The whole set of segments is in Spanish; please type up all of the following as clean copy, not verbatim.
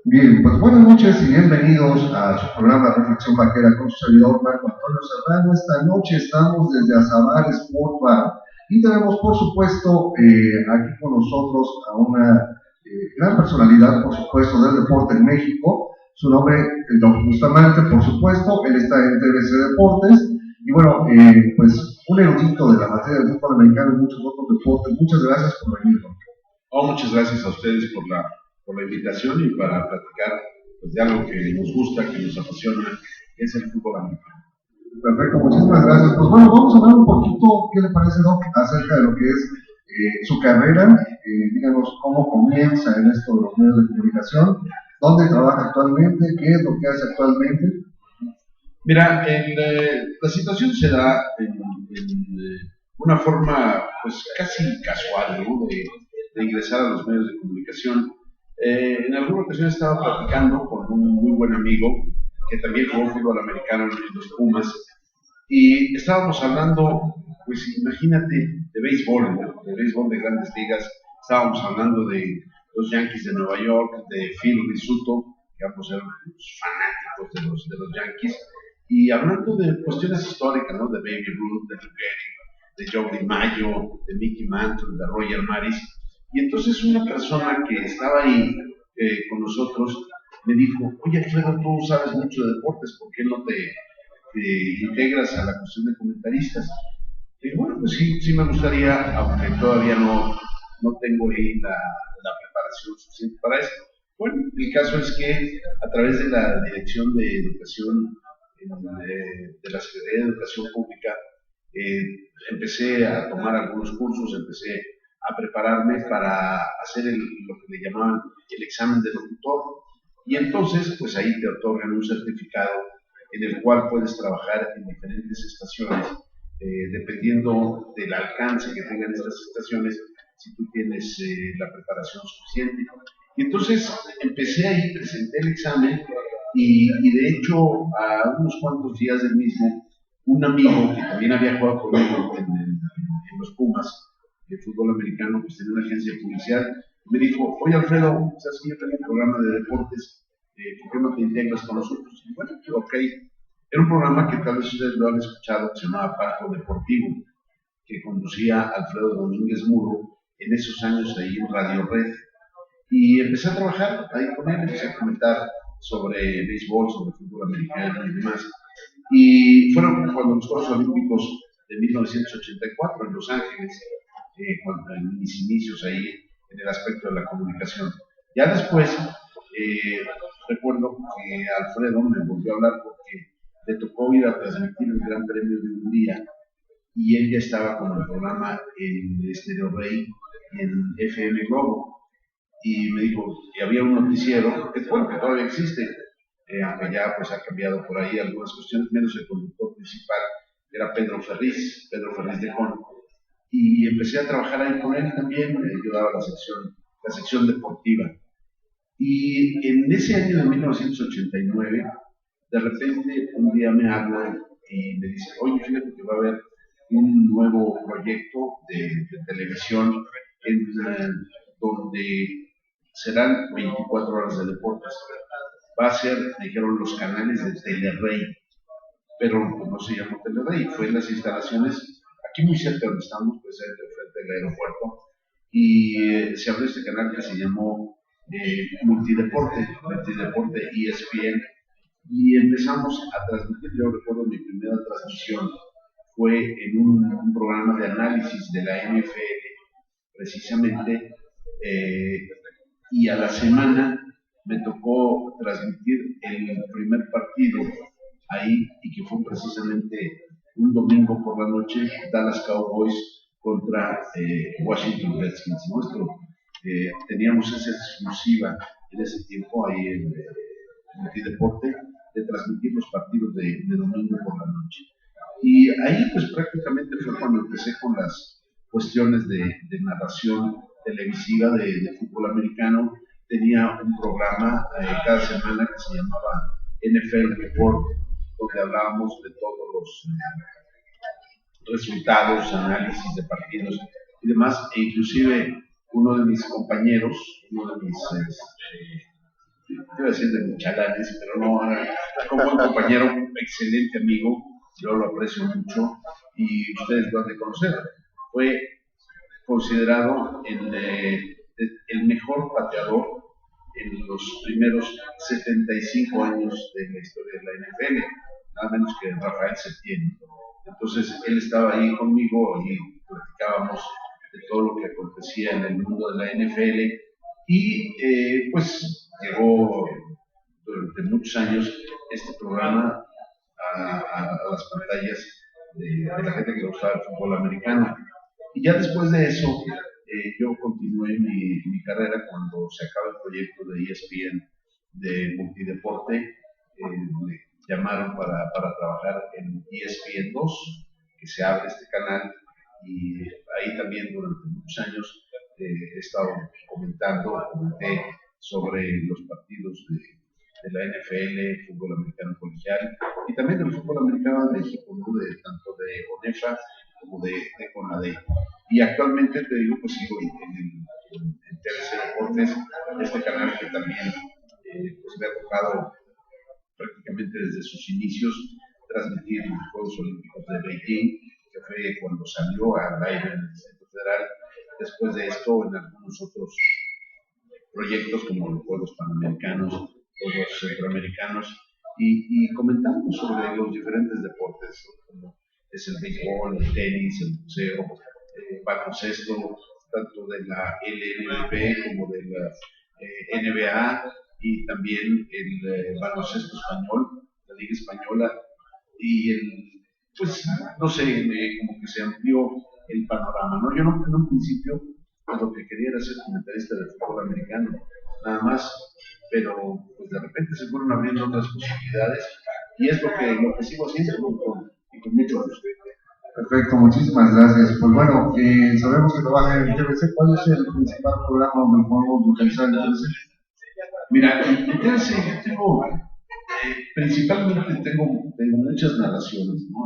Bien, pues buenas noches y bienvenidos a su programa Reflexión Vaquera con su servidor Marco Antonio Serrano. Esta noche estamos desde Azabar Sport Bar y tenemos por supuesto aquí con nosotros a una gran personalidad, por supuesto, del deporte en México. Su nombre es Don Bustamante, por supuesto, él está en TBC Deportes y bueno, pues un erudito de la materia del fútbol americano y muchos otros deportes. Muchas gracias por venir, Don. Oh, muchas gracias a ustedes por la invitación y para platicar pues, de algo que nos gusta, que nos apasiona, que es el fútbol americano. Perfecto, muchísimas gracias. Pues bueno, vamos a hablar un poquito, ¿qué le parece, Doc?, acerca de lo que es su carrera. Díganos cómo comienza en esto de los medios de comunicación, dónde trabaja actualmente, qué es lo que hace actualmente. Mira, la situación se da en una forma pues casi casual, ¿no? De ingresar a los medios de comunicación. En alguna ocasión estaba platicando con un muy buen amigo que también jugó fútbol americano en los Pumas y estábamos hablando, pues imagínate, de béisbol, ¿no? De béisbol de grandes ligas. Estábamos hablando de los Yankees de Nueva York, de Phil Rizzuto, que ambos eran fanáticos de los Yankees, y hablando de cuestiones históricas, ¿no? De Baby Ruth, de Lou Gehrig, de Joe DiMaggio, de Mickey Mantle, de Roger Maris. Y entonces una persona que estaba ahí con nosotros me dijo, oye Alfredo, tú sabes mucho de deportes, ¿por qué no te integras a la cuestión de comentaristas? Y bueno, pues sí, sí me gustaría, aunque todavía no tengo ahí la preparación suficiente para eso. Bueno, el caso es que a través de la Dirección de Educación de la Secretaría de Educación Pública, empecé a tomar algunos cursos, empecé a prepararme para hacer lo que le llamaban el examen de locutor. Y entonces, pues ahí te otorgan un certificado en el cual puedes trabajar en diferentes estaciones, dependiendo del alcance que tengan estas estaciones, si tú tienes la preparación suficiente. Y entonces empecé ahí, presenté el examen y de hecho a unos cuantos días del mismo, un amigo que también había jugado conmigo en los Pumas, de fútbol americano, pues tenía una agencia policial, me dijo, oye Alfredo, sabes que yo tengo un programa de deportes, ¿por qué no te integras con nosotros? Y bueno, ok. Era un programa que tal vez ustedes lo han escuchado, que se llamaba Parco Deportivo, que conducía Alfredo Domínguez Muro en esos años ahí en Radio Red. Y empecé a trabajar ahí con él, empecé a comentar sobre béisbol, sobre fútbol americano y demás. Y fueron cuando los Juegos Olímpicos de 1984 en Los Ángeles, en mis inicios ahí en el aspecto de la comunicación. Ya después, recuerdo que Alfredo me volvió a hablar porque le tocó ir a transmitir el Gran Premio de Hungría y él ya estaba con el programa en Estéreo Rey y en FM Globo. Y me dijo que había un noticiero, que bueno, que todavía existe, aunque ya pues ha cambiado por ahí algunas cuestiones, menos el conductor principal, era Pedro Ferriz de Con. Y empecé a trabajar ahí con él también, yo daba la sección deportiva. Y en ese año de 1989, de repente un día me habla y me dice, oye, fíjate que va a haber un nuevo proyecto de televisión donde serán 24 horas de deportes. Va a ser, me dijeron, los canales de Telerrey, pero pues, no se llamó Telerrey, fue en las instalaciones, aquí muy cerca donde estamos, pues frente al aeropuerto, y se abrió este canal que se llamó Multideporte ESPN, y empezamos a transmitir. Yo recuerdo mi primera transmisión fue en un programa de análisis de la NFL, precisamente, y a la semana me tocó transmitir el primer partido ahí y que fue precisamente un domingo por la noche, Dallas Cowboys contra Washington Redskins. Teníamos esa exclusiva en ese tiempo ahí en Multideporte de transmitir los partidos de domingo por la noche. Y ahí pues prácticamente fue cuando empecé con las cuestiones de narración televisiva de fútbol americano. Tenía un programa cada semana que se llamaba NFL Report, donde hablábamos de todos los resultados, análisis de partidos y demás, e inclusive uno de mis compañeros, uno de mis iba a decir de mis chalanes, pero no, como un compañero, un excelente amigo, yo lo aprecio mucho y ustedes lo han de conocer. Fue considerado el mejor pateador en los primeros 75 años de la historia de la NFL, nada menos que Rafael Septién. Entonces él estaba ahí conmigo y platicábamos de todo lo que acontecía en el mundo de la NFL y pues llegó durante muchos años este programa a las pantallas de la gente que le gustaba el fútbol americano. Y ya después de eso, yo continué mi carrera cuando se acaba el proyecto de ESPN de multideporte. Me llamaron para trabajar en ESPN 2, que se abre este canal, y ahí también durante muchos años he estado comenté sobre los partidos de la NFL, fútbol americano colegial, y también del fútbol americano de México, ¿no? Tanto de ONEFA como de CONADE. Y actualmente te digo, pues sigo en TVC Deportes, este canal que también pues me ha tocado prácticamente desde sus inicios transmitir los Juegos Olímpicos de Beijing, que fue cuando salió al aire en el Distrito Federal. Después de esto, en algunos otros proyectos como los Juegos Panamericanos, Juegos Centroamericanos, y comentando sobre los diferentes deportes, como es el béisbol, el tenis, el boxeo, baloncesto, tanto de la LNB como de la NBA, y también el baloncesto español, la Liga Española, y pues no sé, como que se amplió el panorama, ¿no? Yo no, en un principio pues, lo que quería era ser comentarista del fútbol americano, nada más, pero pues de repente se fueron abriendo otras posibilidades y es lo que sigo haciendo y con mucho gusto. Perfecto, muchísimas gracias. Pues bueno, sabemos que trabaja en TVC. ¿Cuál es el principal programa donde podemos localizar en TVC? Mira, en TVC yo tengo, principalmente tengo muchas narraciones, ¿no?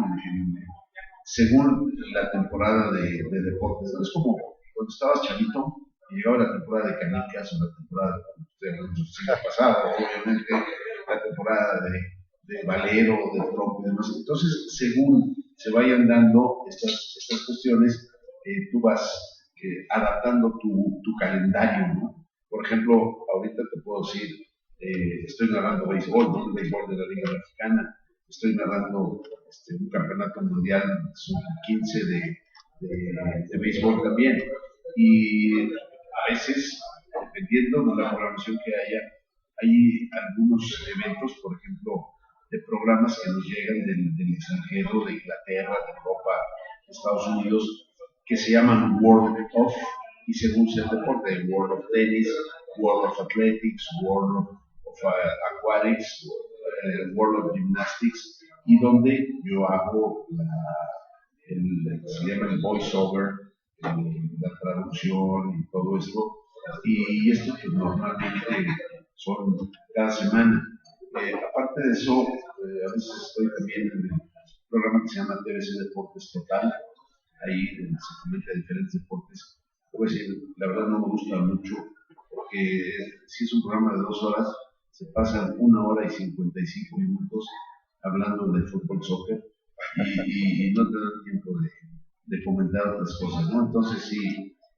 Según la temporada de deportes, ¿no? Es como cuando estabas chavito y llegaba la temporada de canicas o la temporada del siglo pasado, obviamente la temporada de valero, de trompo y demás. Entonces, según se vayan dando estas cuestiones, tú vas adaptando tu calendario, ¿no? Por ejemplo, ahorita te puedo decir, estoy narrando béisbol, ¿no? El béisbol de la Liga Mexicana, estoy narrando un campeonato mundial sub-15 de béisbol también. Y a veces, dependiendo de la programación que haya, hay algunos eventos, por ejemplo, de programas que nos llegan del extranjero, de Inglaterra, de Europa, de Estados Unidos, que se llaman World of, y según sea el deporte, World of Tennis, World of Athletics, World of Aquatics, World of Gymnastics, y donde yo hago se llama el voiceover, la traducción y todo esto, y esto pues normalmente son cada semana. Aparte de eso, a veces estoy también en un programa que se llama TVC Deportes Total, ahí donde se comenta diferentes deportes. Voy a decir, la verdad no me gusta mucho, porque si es un programa de 2 horas, se pasan 1 hora y 55 minutos hablando de fútbol, soccer, y no te dan tiempo de comentar otras cosas, ¿no? Entonces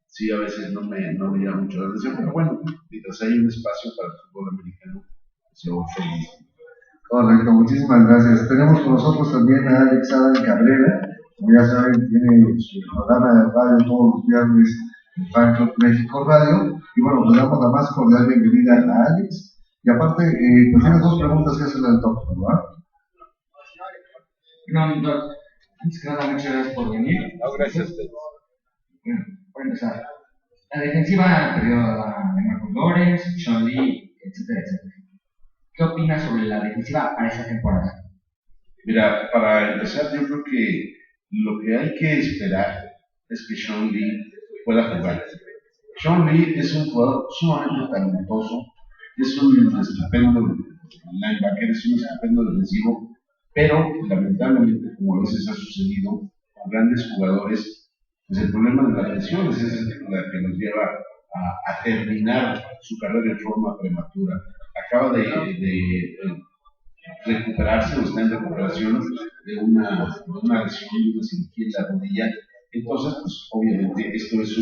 sí a veces no me llama mucho la atención, pero bueno, mientras hay un espacio para el fútbol americano, yo feliz. Correcto, muchísimas gracias. Tenemos con nosotros también a Alex Adán Cabrera, como ya saben, tiene su programa de radio todos los viernes en Fan Club México Radio, y bueno, le damos la más cordial bienvenida a Alex, y aparte, pues tienes 2 preguntas que hacerle al top, ¿verdad? No, Doc, antes que nada, muchas gracias por venir. No, gracias a ustedes. Bueno, para empezar, la defensiva perdió a Marco Flores, Sean Lee, etcétera, etcétera. ¿Qué opinas sobre la defensiva para esta temporada? Mira, para empezar, yo creo que lo que hay que esperar es que Sean Lee pueda jugar. Sean Lee es un jugador sumamente talentoso, es un estupendo linebacker, es un estupendo defensivo, pero lamentablemente, como a veces ha sucedido con grandes jugadores, pues el problema de las lesiones es la que nos lleva a terminar su carrera en forma prematura, a acaba de recuperarse o está en recuperación de una lesión, de una cirugía en la rodilla. Entonces, pues obviamente esto es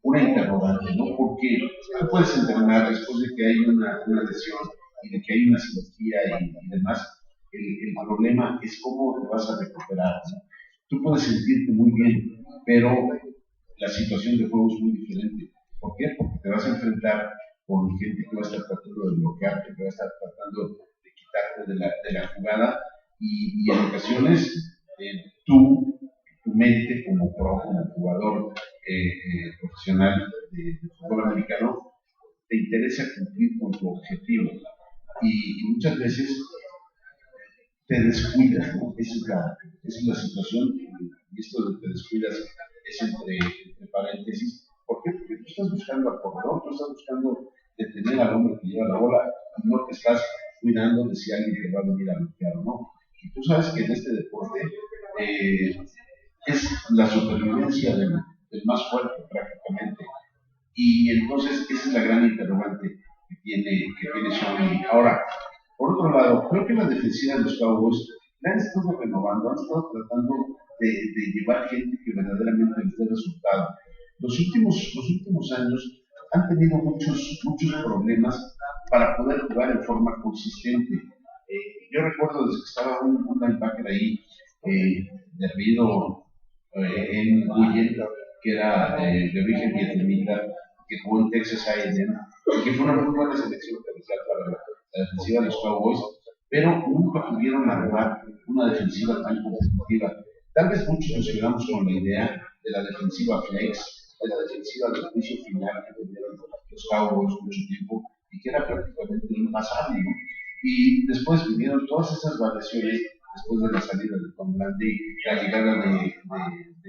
una interrogante, ¿no? Porque tú puedes entrenar después de que hay una lesión y de que hay una cirugía y demás. El problema es cómo te vas a recuperar, ¿no? Tú puedes sentirte muy bien, pero la situación de juego es muy diferente. ¿Por qué? Porque te vas a enfrentar con gente que va a estar tratando de bloquearte, que va a estar tratando de quitarte de la jugada y en ocasiones tu mente como pro, como jugador profesional de fútbol americano, te interesa cumplir con tu objetivo y muchas veces te descuidas, ¿no? Esa es la situación, y esto de te descuidas es entre paréntesis. ¿Por qué? Porque tú estás buscando al corredor, tú estás buscando detener al hombre que lleva la bola y no te estás cuidando de si alguien te va a venir a bloquear o no. Y tú sabes que en este deporte es la supervivencia del más fuerte prácticamente. Y entonces esa es la gran interrogante que tiene Sean Lee. Ahora, por otro lado, creo que la defensiva de los Cowboys la han estado renovando, han estado tratando de llevar gente que verdaderamente les dé resultado. Los últimos años han tenido muchos problemas para poder jugar en forma consistente. Yo recuerdo desde que estaba un linebacker ahí, de apellido en Guyen, que era de origen vietnamita, que jugó en Texas A&M, y que fue una muy buena selección comercial para la defensiva de los Cowboys, pero nunca pudieron armar una defensiva tan competitiva. Tal vez muchos nos quedamos con la idea de la defensiva flex, de la defensiva del juicio final que tuvieron los Cowboys mucho tiempo y que era prácticamente impasable, ¿no? Y después vinieron todas esas variaciones después de la salida de Tom Landry, la llegada de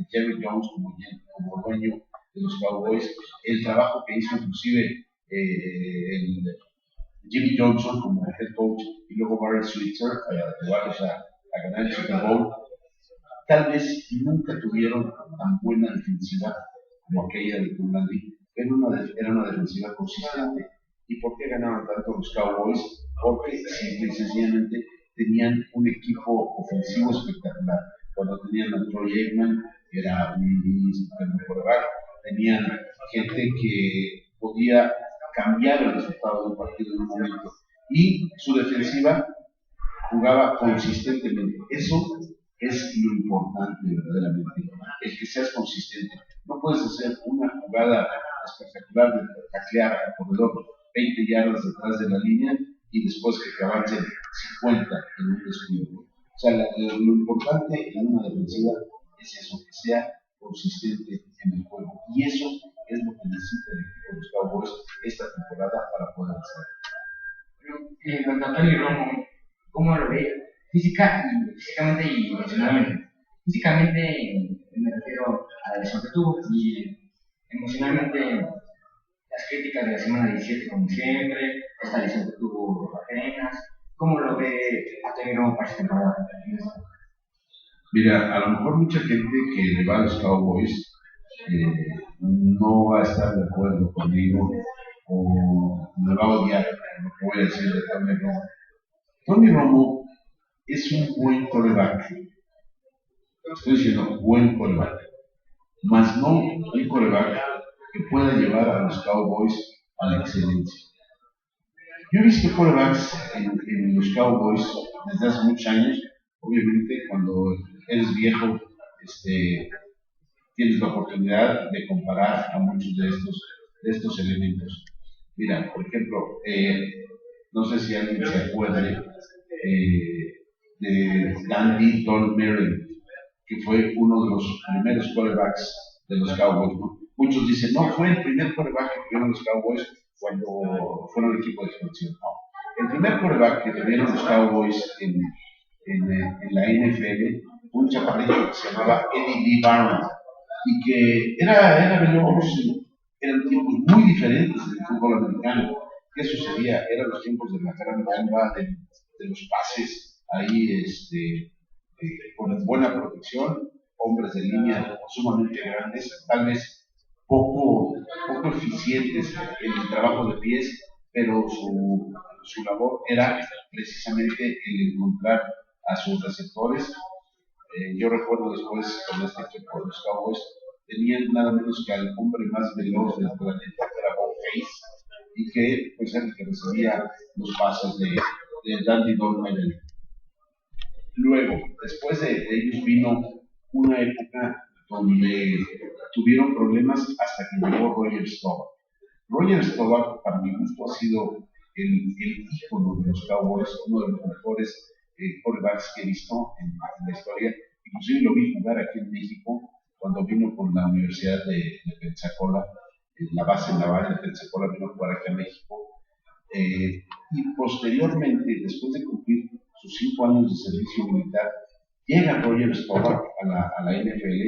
Jerry Jones como dueño de los Cowboys, el trabajo que hizo inclusive Jimmy Johnson como head coach y luego Barry Switzer a llevarlos a ganar el Super Bowl. Tal vez nunca tuvieron tan buena defensiva como aquella de Tom Landry, pero era una defensiva consistente. ¿Y por qué ganaron tanto los Cowboys? Porque simple y sencillamente tenían un equipo ofensivo espectacular. Cuando tenían a Troy Aikman, que era un quarterback, tenían gente que podía cambiar el resultado de un partido en un momento. Y su defensiva jugaba consistentemente. Eso es lo importante verdaderamente, el que seas consistente. No puedes hacer una jugada espectacular de taclear al corredor 20 yardas detrás de la línea y después que te avancen 50 en un descuido. O sea, lo importante en una defensiva es eso, que sea consistente en el juego. Y eso es lo que necesita el equipo de los Cowboys esta temporada para poder hacer. Cuando Antonio Romo, ¿cómo lo ve? Físicamente y emocionalmente. Físicamente me refiero a la lesión que tuvo y emocionalmente las críticas de la semana 17 como siempre, esta lesión que tuvo apenas. ¿Cómo lo ve Antonio Romo para esta temporada? Mira, a lo mejor mucha gente que le va a los Cowboys no va a estar de acuerdo conmigo o me va a odiar lo que voy a decir de Tony Romo. Tony Romo es un buen quarterback. Estoy diciendo buen quarterback, más no un quarterback que pueda llevar a los Cowboys a la excelencia. Yo he visto quarterbacks en los Cowboys desde hace muchos años. Obviamente, cuando eres viejo, tienes la oportunidad de comparar a muchos de estos elementos. Mira, por ejemplo, no sé si alguien se acuerda de Andy Dalton, que fue uno de los primeros quarterbacks de los Cowboys, ¿no? Muchos dicen, no, fue el primer quarterback que tuvieron los Cowboys cuando fueron el equipo de expansión. No. El primer quarterback que tuvieron los Cowboys en la NFL fue un chaparrito que se llamaba Eddie Lee Barnum y que era veloz, eran tiempos muy diferentes del fútbol americano. ¿Qué sucedía? Eran los tiempos de la gran bomba, de los pases ahí, con buena protección, hombres de línea sumamente grandes, tal vez poco eficientes en el trabajo de pies, pero su labor era precisamente el encontrar a sus receptores. Yo recuerdo después con este equipo de los Cowboys, tenían nada menos que al hombre más veloz del planeta, que era Bob Hayes, y que pues era el que recibía los pases de Dandy Dolman. Luego, después de ellos vino una época donde tuvieron problemas hasta que llegó Roger Staubach. Roger Staubach, para mi gusto, ha sido el ícono de los Cowboys, uno de los mejores quarterbacks que he visto en la historia. Inclusive lo vi jugar aquí en México cuando vino con la Universidad de Pensacola, la base naval de Pensacola, vino a jugar aquí a México. Y posteriormente, después de cumplir sus 5 años de servicio militar, llega Roger Staubach a la NFL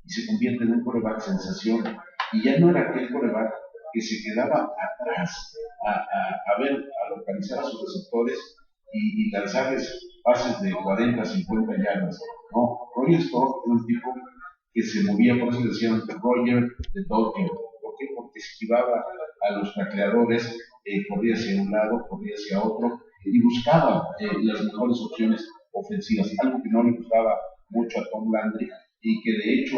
y se convierte en un quarterback sensación. Y ya no era aquel quarterback que se quedaba atrás a ver, a localizar a sus receptores y lanzarles pases de 40, 50 yardas. No, Roger Staubach era un tipo que se movía, por eso decían Roger de Dodger. ¿Por qué? Porque esquivaba a los tacleadores, corría hacia un lado, corría hacia otro y buscaba las mejores opciones ofensivas, algo que no le gustaba mucho a Tom Landry y que de hecho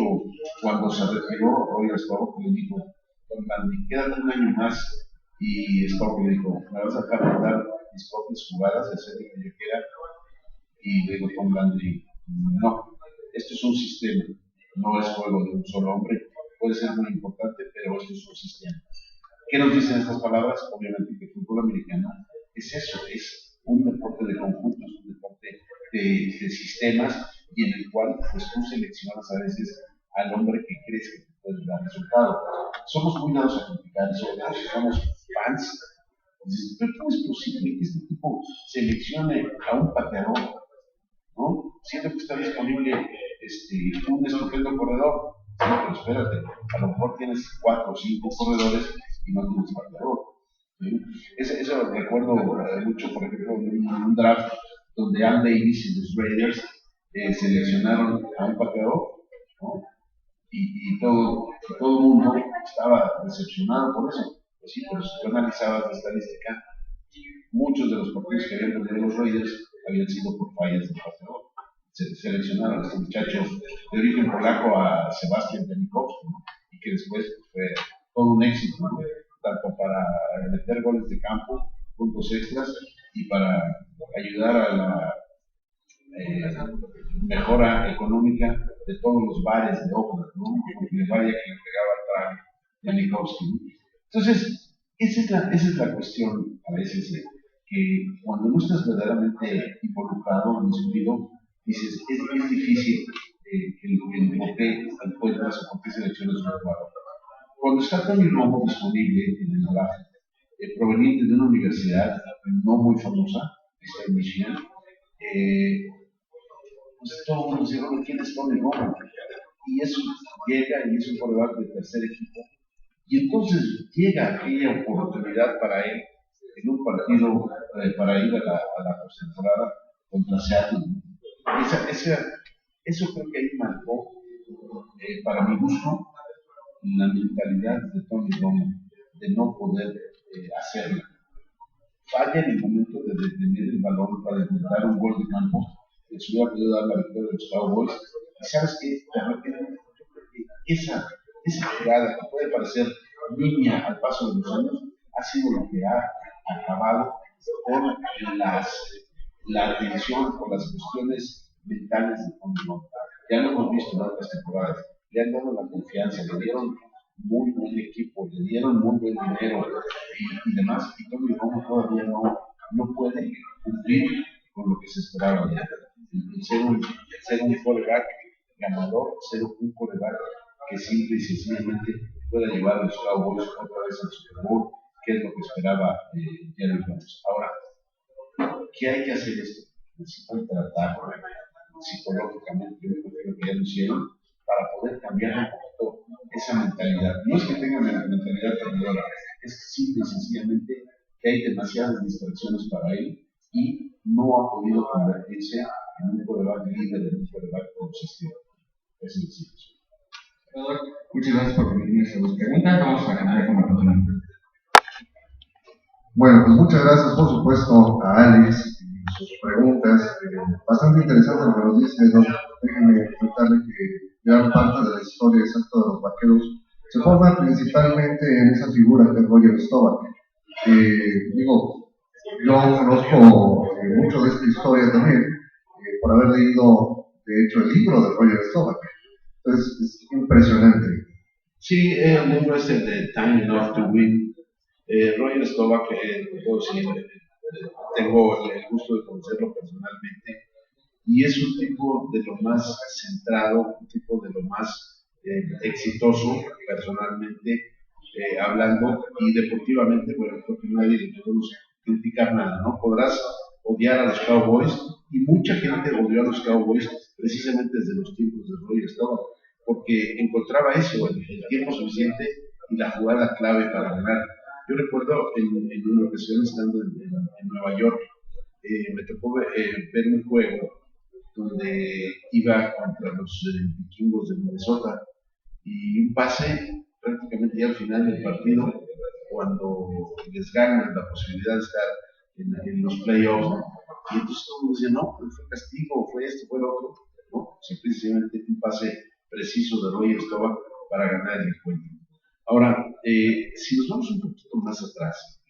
cuando se retiró Roger Staubach le dijo Tom Landry, quédate un año más, y Staubach le dijo, me vas a dejar mandar mis propias jugadas, hacer lo que yo quiera, y le dijo Tom Landry, no, esto es un sistema, no es juego de un solo hombre, puede ser muy importante, pero esto es un sistema. ¿Qué nos dicen estas palabras? Obviamente que el fútbol americano es eso, es un deporte de conjuntos, un deporte de sistemas y en el cual pues, tú seleccionas a veces al hombre que crees que te puede dar resultado. Somos muy dados a criticar, sobre todo si somos fans. Dices, pero ¿cómo es posible que este tipo seleccione a un pateador? ¿No? Siendo que está disponible un estupendo corredor. Sí, pero espérate, a lo mejor tienes 4 o 5 corredores y no tienes pateador. ¿Sí? Eso recuerdo mucho, por ejemplo, en un draft donde Al Davis y los Raiders seleccionaron a un pateador, ¿no? Y todo el mundo estaba decepcionado por eso. Pues sí, pero si tú analizabas la estadística, muchos de los partidos que habían perdido los Raiders habían sido por fallas del pateador. Seleccionaron a este muchacho de origen polaco, a Sebastian Janikowski, ¿no? Y que después fue todo un éxito, ¿no? Tanto para meter goles de campo, puntos extras, y para ayudar a la mejora económica de todos los bares de Oakland, ¿no? Porque vaya que le pegaba al traje Janikowski, ¿no? Entonces, esa es la cuestión a veces, que cuando no estás verdaderamente involucrado, inscrito, dices, es difícil el por qué encuentras o por qué seleccionas un jugador. Cuando está Tony Romo disponible en el draft, proveniente de una universidad no muy famosa, está en Michigan, pues todo el mundo dice, bueno, ¿quién es Tony Romo? Y eso llega y es un quarterback de tercer equipo. Y entonces llega aquella oportunidad para él en un partido para ir a la postemporada contra Seattle. Eso creo que ahí marcó, para mi gusto, la mentalidad de Tony Romo de no poder hacerlo. Falla en el momento de detener el balón para intentar un gol de campo, que se hubiera podido dar la victoria de los Cowboys. Y sabes que de repente esa jugada que puede parecer niña al paso de los años ha sido lo que ha acabado con la atención, con las cuestiones mentales de Tony Romo. Ya lo hemos visto en otras temporadas, le han dado la confianza, le dieron muy buen equipo, le dieron muy buen dinero y demás, y Tony Romo todavía no puede cumplir con lo que se esperaba de él. Ser un quarterback ganador, ser un quarterback que simple y sencillamente pueda llevar a los Cowboys otra vez al Super Bowl, que es lo que esperaba Jerry Jones. Ahora, ¿qué hay que hacer esto? Necesitan tratar psicológicamente, yo creo que ya lo hicieron, para poder cambiar un poquito esa mentalidad. No es que tengan la mentalidad perdedora, es simple y sencillamente que hay demasiadas distracciones para él y no ha podido convertirse en un quarterback líder, en un quarterback consistente. Esa es la situación. Muchas gracias por permitirme hacer dos preguntas. Vamos a cambiar con la persona. Bueno, pues muchas gracias por supuesto a Alex y sus preguntas. Bastante interesante lo que nos dice, ¿no? Déjenme comentarle que gran parte de la historia exacta de los vaqueros se forma principalmente en esa figura que es Roger Staubach. Digo, yo conozco mucho de esta historia también por haber leído, de hecho, el libro de Roger Staubach. Entonces, es impresionante. Sí, el libro es el de Time Enough to Win. Roger Staubach, puedo decir, tengo el gusto de conocerlo personalmente y es un tipo de lo más centrado, un tipo de lo más exitoso personalmente, hablando y deportivamente. Bueno, creo que nadie le podemos criticar nada, ¿no? Podrás odiar a los Cowboys y mucha gente odió a los Cowboys precisamente desde los tiempos de Roger Staubach, porque encontraba eso, el tiempo suficiente y la jugada clave para ganar. Yo recuerdo en una ocasión estando en Nueva York, me tocó ver un juego donde iba contra los vikingos de Minnesota y un pase prácticamente ya al final del partido, cuando les ganan la posibilidad de estar en los playoffs, ¿no? Y entonces todo el mundo decía, no, pues fue castigo, fue esto, fue lo otro, ¿no? Simplemente un pase preciso de Roger Staubach para ganar el encuentro. Ahora, si nos vamos un poquito más atrás,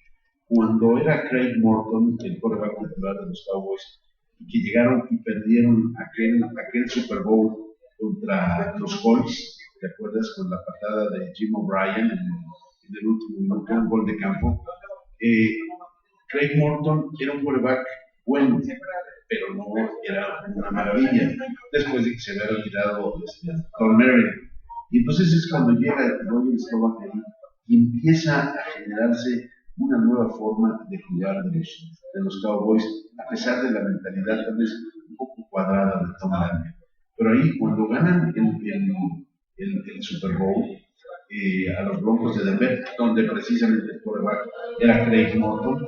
cuando era Craig Morton, el quarterback titular de los Cowboys, y que llegaron y perdieron aquel Super Bowl contra los Colts, ¿te acuerdas? Con la patada de Jim O'Brien en el último minuto, un gol de campo. Eh, Craig Morton era un quarterback bueno, pero no era una maravilla. Después de que se había retirado Tom Murray. Y entonces es cuando llega Roger Staubach ahí y empieza a generarse una nueva forma de jugar de los Cowboys, a pesar de la mentalidad tal vez un poco cuadrada de Tom Landry. Pero ahí, cuando ganan el Super Bowl a los Broncos de Denver, donde precisamente el quarterback era Craig Morton,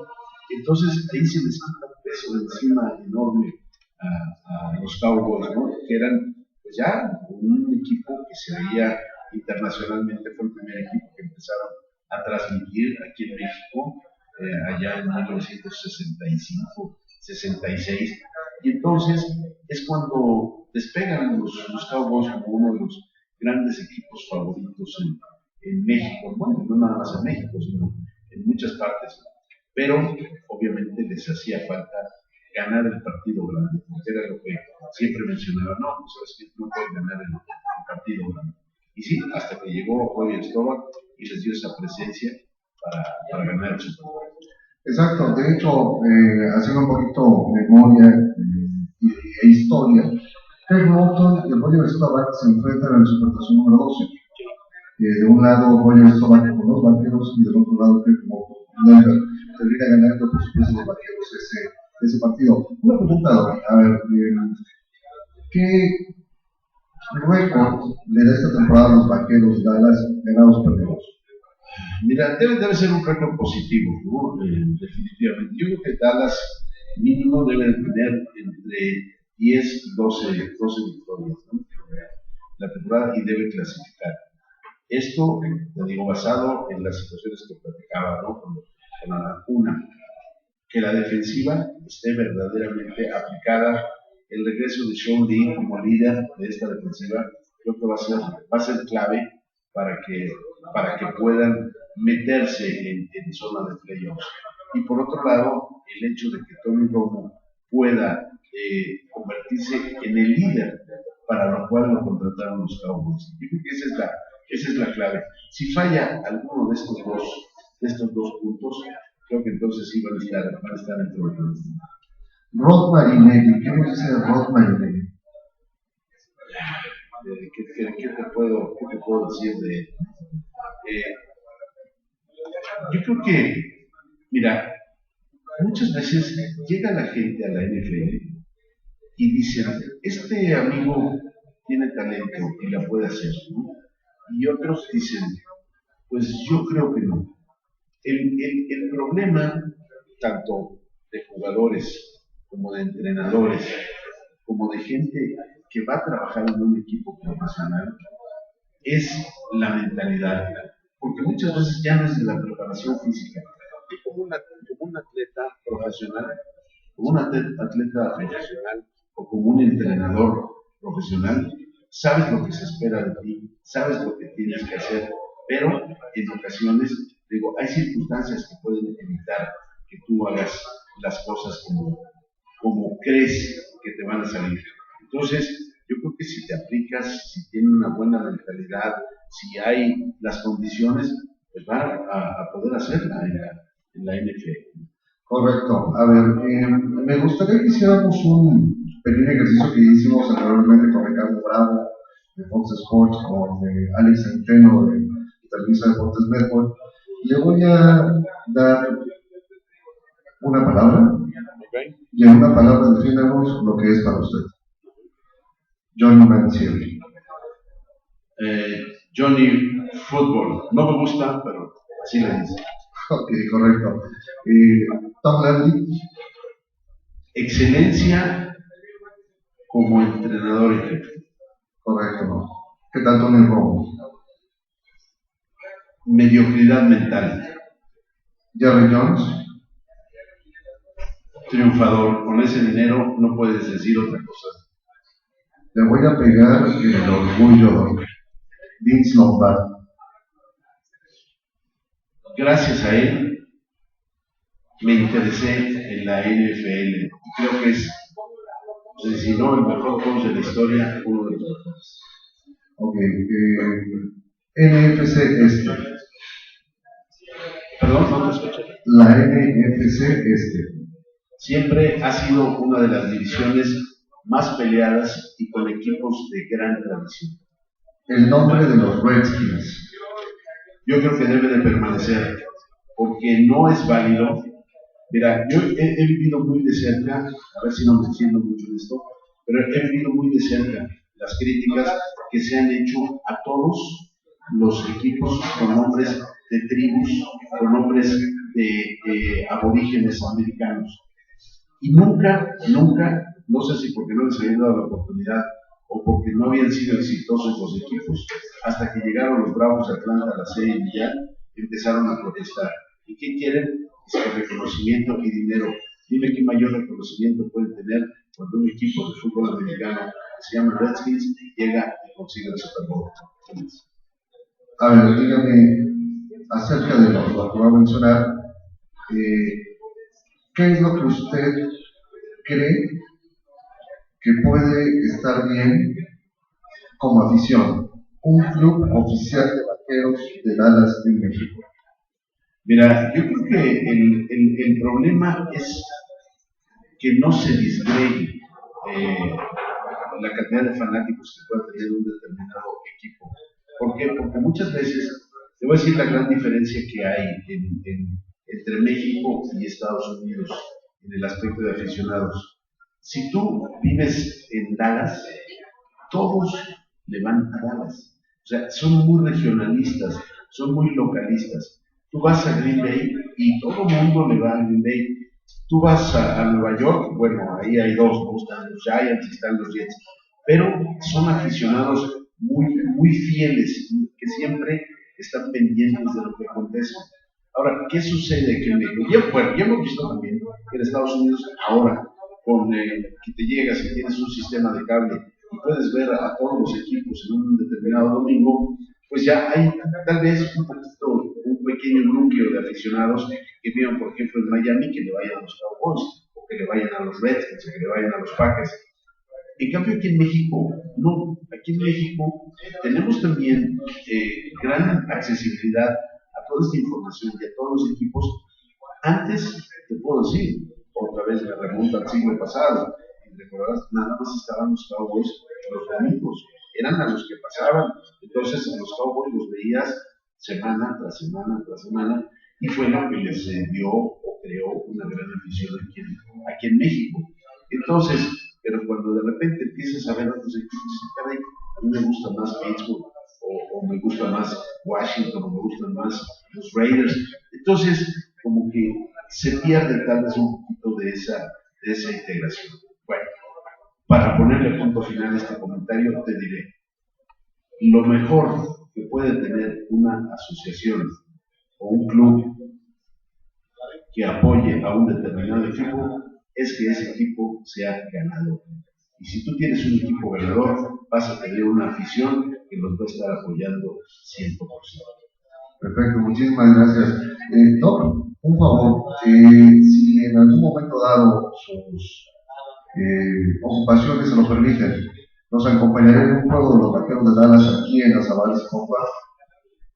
entonces ahí se les quita un peso de encima enorme a los Cowboys, ¿no? Que eran pues ya un equipo que se veía internacionalmente, fue el primer equipo que empezaron a transmitir aquí en México, allá en 1965, 66, y entonces es cuando despegan los Cowboys como uno de los grandes equipos favoritos en México, bueno, no nada más en México, sino en muchas partes, pero obviamente les hacía falta ganar el partido grande, porque era lo que siempre mencionaba, no, pues sabes que no puedes ganar el partido grande. Y sí, hasta que llegó Roger Staubach y les dio esa presencia para ganar el Super Bowl. Exacto, de hecho, haciendo un poquito memoria e historia, Craig Morton y Roger Staubach se enfrentan en el Supertazón número 12. De un lado Roger Staubach con los vaqueros y del otro lado Craig Morton con Denver. Termina ganando, por supuesto, los vaqueros ese partido. Una pregunta, a ver, ¿qué récord le da esta temporada a los vaqueros Dallas ganados perdidos? Mira, debe ser un récord positivo, ¿no? Definitivamente. Yo creo que Dallas mínimo debe tener entre 10 y 12 victorias, ¿no? La temporada y debe clasificar. Esto, te digo, basado en las situaciones que platicaba, ¿no? Una, que la defensiva esté verdaderamente aplicada. El regreso de Sean Lee como líder de esta defensiva creo que va a ser clave para que puedan meterse en zona de playoffs. Y por otro lado, el hecho de que Tony Romo pueda convertirse en el líder para lo cual lo contrataron los Cowboys. Yo creo que esa es la clave. Si falla alguno de estos dos puntos, creo que entonces sí van a estar en problemas. Rod Marinelli, ¿qué nos dice Rod Marinelli? ¿Qué te puedo decir de yo creo que, mira, muchas veces llega la gente a la NFL y dicen, este amigo tiene talento y la puede hacer, ¿no? Y otros dicen, pues yo creo que no. El problema, tanto de jugadores como de entrenadores, como de gente que va a trabajar en un equipo profesional, es la mentalidad. Porque muchas veces ya no es de la preparación física, tú como un atleta profesional, como un atleta profesional o como un entrenador profesional, sabes lo que se espera de ti, sabes lo que tienes que hacer, pero en ocasiones, digo, hay circunstancias que pueden evitar que tú hagas las cosas como crees que te van a salir. Entonces, yo creo que si te aplicas, si tienes una buena mentalidad, si hay las condiciones, pues va a poder hacerla en la NFL. Correcto. A ver, me gustaría que hiciéramos un pequeño ejercicio que hicimos anteriormente con Ricardo Bravo de Fox Sports, con Alex Centeno de Televisa Deportes Network. Le voy a dar una palabra ¿Okay? y en una palabra definamos lo que es para usted. Johnny Manziel. Johnny Fútbol. No me gusta, pero así le dice. Ok, correcto. Tom Landry. Excelencia como entrenador en jefe. Correcto. ¿Qué tal Tony Romo? Mediocridad mental. Jerry Jones. Triunfador. Con ese dinero no puedes decir otra cosa. Le voy a pegar en el orgullo, Vince Lombardi. Gracias a él me interesé en la NFL. Creo que es, si no el mejor coach de la historia, uno de los mejores. Ok, NFC Este. Perdón, no te escuché. La NFC Este. Siempre ha sido una de las divisiones más peleadas y con equipos de gran tradición. El nombre de los Redskins. Yo creo que debe de permanecer, porque no es válido. Mira, yo he vivido muy de cerca, a ver si no me extiendo mucho en esto, pero he vivido muy de cerca las críticas que se han hecho a todos los equipos con nombres de tribus, con nombres de aborígenes americanos. Y nunca, no sé si porque no les habían dado la oportunidad o porque no habían sido exitosos los equipos, hasta que llegaron los Bravos de Atlanta a la Serie Mundial, empezaron a protestar. ¿Y qué quieren? Es reconocimiento y dinero. Dime qué mayor reconocimiento pueden tener cuando un equipo de fútbol americano que se llama Redskins llega y consigue el Super Bowl. A ver, dígame acerca de lo que va a mencionar. ¿Qué es lo que usted cree que puede estar bien como afición? Un club oficial de vaqueros de Dallas en México. Mira, yo creo que el problema es que no se disgregue la cantidad de fanáticos que pueda tener un determinado equipo. ¿Por qué? Porque muchas veces, te voy a decir la gran diferencia que hay entre México y Estados Unidos en el aspecto de aficionados. Si tú vives en Dallas, todos le van a Dallas. O sea, son muy regionalistas, son muy localistas. Tú vas a Green Bay y todo el mundo le va a Green Bay. Tú vas a Nueva York, bueno, ahí hay dos, ¿no? Están los Giants y están los Jets, pero son aficionados muy fieles, que siempre están pendientes de lo que acontece. Ahora, ¿qué sucede aquí en México? Ya hemos visto también que en Estados Unidos ahora, con que te llegas y tienes un sistema de cable y puedes ver a todos los equipos en un determinado domingo, pues ya hay tal vez un pequeño núcleo de aficionados que vivan, por ejemplo, en Miami, que le vayan a los Cowboys, o que le vayan a los Redskins, o que le vayan a los Packers. En cambio, aquí en México, no. Aquí en México tenemos también gran accesibilidad a toda esta información y a todos los equipos. Antes, te puedo decir, otra vez me remonta al siglo pasado, recordarás, nada más estaban los Cowboys los domingos, eran a los que pasaban. Entonces, a los Cowboys los veías semana tras semana tras semana, y fue lo que les dio o creó una gran afición aquí en México. Entonces, pero cuando de repente empiezas a ver otros equipos, dices, caray, a mí me gusta más Pittsburgh, o me gusta más Washington, o me gustan más los Raiders. Entonces, como que se pierde tal vez un poquito de esa integración. Bueno, para ponerle punto final a este comentario, te diré, lo mejor que puede tener una asociación o un club que apoye a un determinado equipo es que ese equipo sea ganador. Y si tú tienes un equipo ganador, vas a tener una afición que los va a estar apoyando 100%. Perfecto, muchísimas gracias. Doc, un favor, si en algún momento dado sus ocupaciones se lo permiten, nos acompañaré en un juego de los Vaqueros de Dallas aquí en las Avares, compa.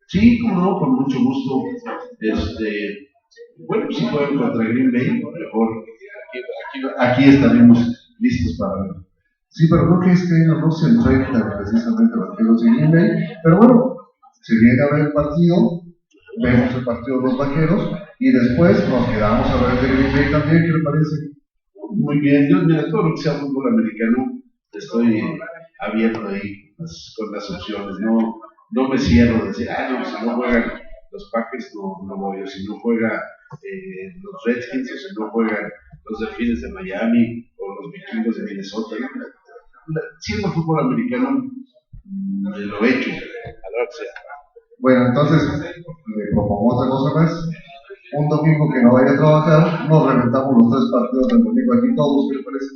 Sí, como no, con mucho gusto. Bueno, si juegan contra Green Bay, mejor aquí estaremos listos para ver. Sí, pero creo que este año no se enfrentan precisamente Vaqueros y Green Bay, pero bueno, se viene a ver el partido, vemos el partido de los Vaqueros y después nos quedamos a ver el de Green Bay también. ¿Qué le parece? Muy bien, yo mira, todo lo que sea fútbol americano estoy abierto ahí con las opciones, no me cierro de decir, no, si no juegan los Packers no voy, o si no juega los Redskins, o si no juegan los Delfines de Miami o los Vikingos de Minnesota. Siendo fútbol americano, lo he hecho, a la hora que sea. Bueno, entonces, le propongo otra cosa más. Un domingo que no vaya a trabajar, nos reventamos los 3 partidos del domingo aquí todos, ¿qué le parece?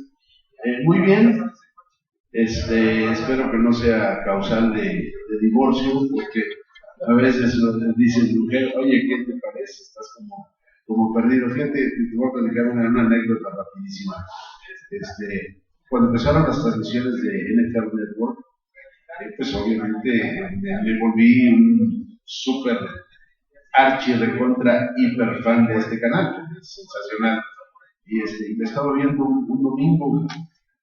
Muy bien. Espero que no sea causal de divorcio, porque a veces dice mi mujer, oye, ¿qué te parece? Estás como perdido. Fíjate, te voy a platicar una anécdota rapidísima. Cuando empezaron las transmisiones de NFL Network, pues obviamente me volví un súper archi recontra hiper fan de este canal, que es sensacional. Y lo estaba viendo un domingo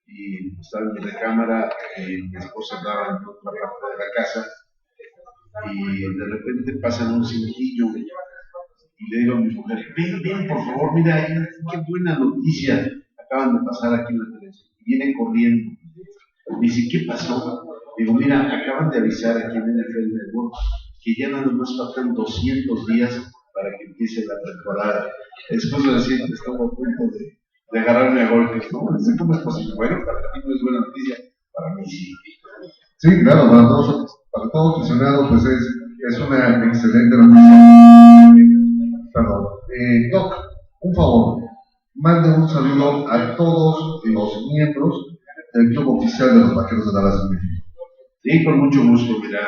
y estaba en mi recámara, mi esposa andaba en otra parte de la casa y de repente pasan un cintillo y le digo a mi mujer, ven por favor, mira, qué buena noticia acaban de pasar aquí en la televisión. Y viene corriendo, me dice, ¿qué pasó? Digo, mira, acaban de avisar aquí en NFL Network que ya nada más faltan 200 días para que empiece la temporada. Después de decir que estamos a punto de agarrarme a golpes, ¿no? No sé cómo es posible. Bueno, para ti no es buena noticia, para mí sí. Sí, claro, para todo aficionado, pues es una excelente noticia. Perdón. Doc, un favor, mande un saludo a todos los miembros del Club Oficial de los Vaqueros de Dallas en México. Sí, con mucho gusto. Mira,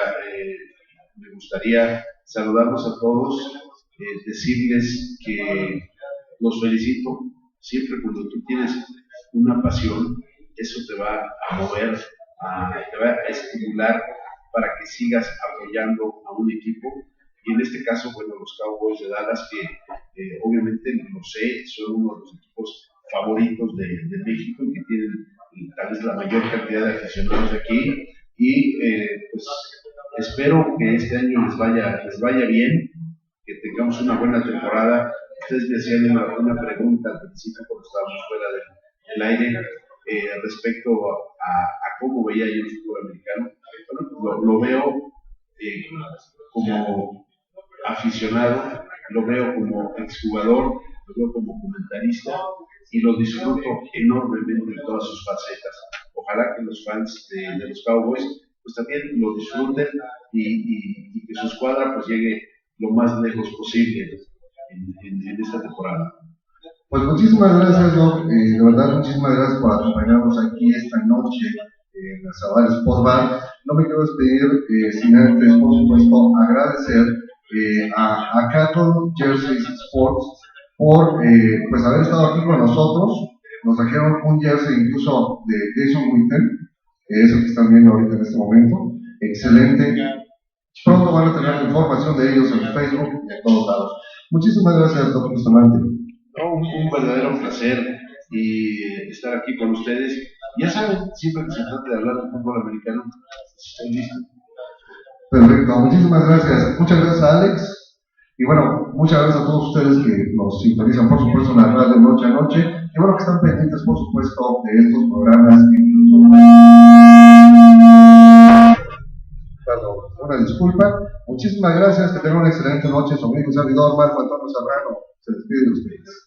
me gustaría saludarlos a todos, decirles que los felicito. Siempre cuando tú tienes una pasión, eso te va a mover, te va a estimular para que sigas apoyando a un equipo. Y en este caso, bueno, los Cowboys de Dallas, que obviamente lo sé, son uno de los equipos favoritos de México y que tienen tal vez la mayor cantidad de aficionados aquí. Y pues espero que este año les vaya bien, que tengamos una buena temporada. Ustedes me hacían una pregunta al principio cuando estábamos fuera del aire respecto a cómo veía yo el fútbol americano. Bueno, lo veo como aficionado, lo veo como exjugador, lo veo como comentarista y lo disfruto enormemente en todas sus facetas. Ojalá que los fans de los Cowboys pues también lo disfruten y que su escuadra pues llegue lo más lejos posible en esta temporada. Pues muchísimas gracias, Doc. De verdad, muchísimas gracias por acompañarnos aquí esta noche en la Zavala Sport Bar. No me quiero despedir sin antes, por supuesto, agradecer a Cattle Jerseys Sports por pues haber estado aquí con nosotros. Nos trajeron un jersey incluso de Jason Witten, que es el que están viendo ahorita en este momento. Excelente. Pronto van a tener información de ellos en Facebook y en todos lados. Muchísimas gracias, Dr. Bustamante. Un verdadero placer y estar aquí con ustedes. Ya saben, siempre que se trate de hablar de fútbol americano, estoy listo. Perfecto, muchísimas gracias. Muchas gracias a Alex. Y bueno, muchas gracias a todos ustedes que nos sintonizan, por supuesto, en la radio noche a noche. Y bueno, que están pendientes, por supuesto, de estos programas en YouTube. Perdón, una disculpa. Muchísimas gracias, que tengan una excelente noche. Su amigo y servidor Marco Antonio Serrano se despide de ustedes.